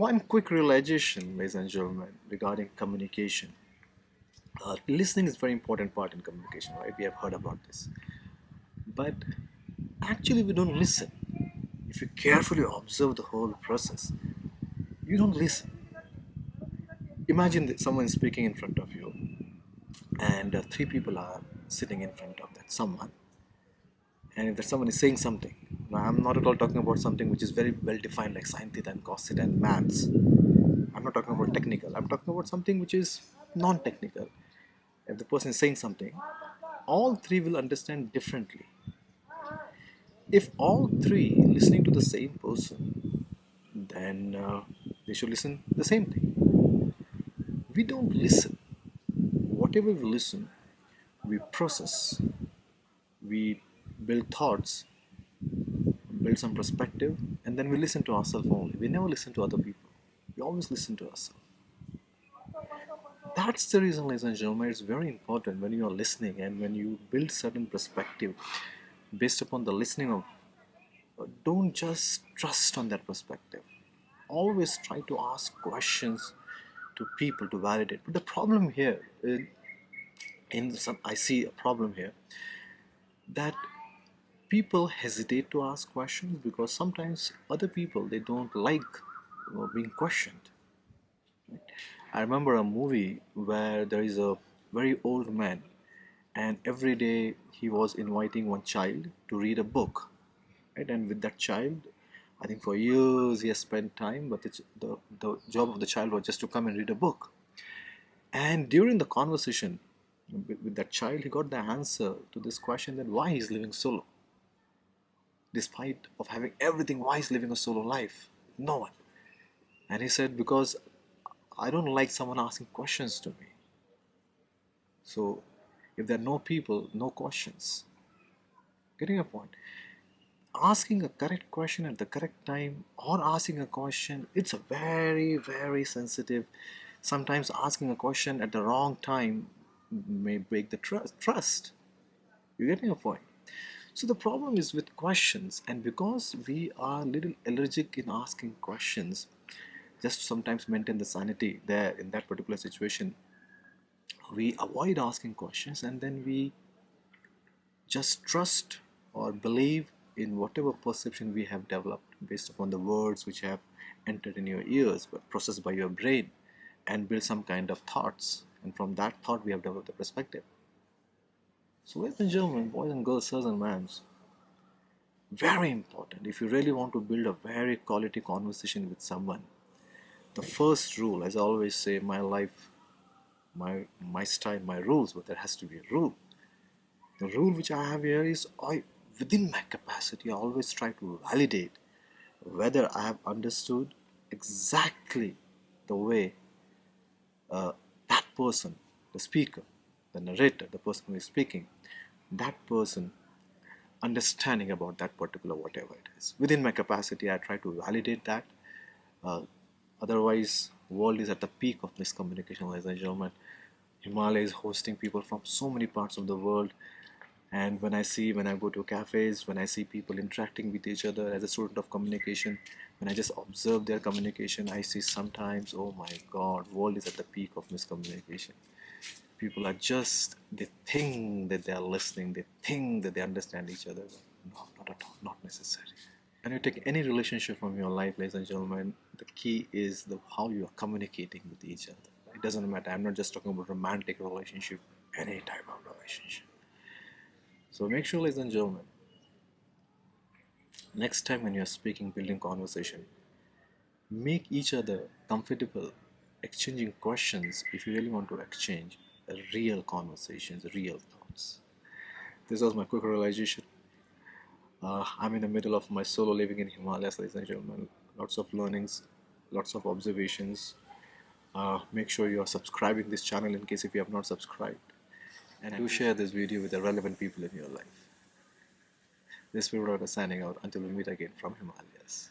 One quick realization, ladies and gentlemen, regarding communication. Listening is a very important part in communication, right? We have heard about this. But actually, we don't listen. If you carefully observe the whole process, you don't listen. Imagine that someone is speaking in front of you, and three people are sitting in front of that someone, and if that someone is saying something, now I'm not at all talking about something which is very well defined like sine theta and cos theta and maths. I'm not talking about technical. I'm talking about something which is non-technical. If the person is saying something, all three will understand differently. If all three listening to the same person, then they should listen the same thing. We don't listen. Whatever we listen, we process, we build thoughts, build some perspective, and then we listen to ourselves only. We never listen to other people. We always listen to ourselves. That's the reason, ladies and gentlemen, it's very important when you are listening and when you build certain perspective based upon the listening of, don't just trust on that perspective. Always try to ask questions to people to validate. But the problem here, I see a problem here, that people hesitate to ask questions because sometimes other people they don't like being questioned. I remember a movie where there is a very old man, and every day he was inviting one child to read a book, right? And with that child, I think for years he has spent time, but the job of the child was just to come and read a book. And during the conversation with that child, he got the answer to this question, that why he's living solo. Despite of having everything, why he's living a solo life? No one. And he said, because I don't like someone asking questions to me. So if there are no people, no questions. Getting a point? Asking a correct question at the correct time, or asking a question, it's a very, very sensitive. Sometimes asking a question at the wrong time may break the trust. You're getting a point? So the problem is with questions, and because we are a little allergic in asking questions, just to sometimes maintain the sanity there in that particular situation, we avoid asking questions, and then we just trust or believe in whatever perception we have developed based upon the words which have entered in your ears but processed by your brain, and build some kind of thoughts, and from that thought we have developed a perspective. So ladies and gentlemen, boys and girls, sirs and ma'ams, very important, if you really want to build a very quality conversation with someone, the first rule, as I always say, my life, my style, my rules, but there has to be a rule. The rule which I have here is, within my capacity, I always try to validate whether I have understood exactly the way that person, the speaker, the narrator, the person who is speaking, that person understanding about that particular whatever it is. Within my capacity, I try to validate that. Uh, Otherwise, world is at the peak of miscommunication, ladies and gentlemen. Himalayas is hosting people from so many parts of the world. And when I go to cafes, when I see people interacting with each other as a student of communication, when I just observe their communication, I see sometimes, oh my God, world is at the peak of miscommunication. People are just, they think that they are listening, they think that they understand each other. No, not at all, not necessary. When you take any relationship from your life, ladies and gentlemen, the key is how you are communicating with each other. It doesn't matter. I'm not just talking about romantic relationship, any type of relationship. So make sure, ladies and gentlemen, next time when you're speaking, building conversation, make each other comfortable exchanging questions if you really want to exchange real conversations, real thoughts. This was my quick realization. I'm in the middle of my solo living in Himalayas, ladies and gentlemen. Lots of learnings, lots of observations. Make sure you are subscribing this channel in case if you have not subscribed. And do share this video with the relevant people in your life. This is Virata signing out until we meet again from Himalayas.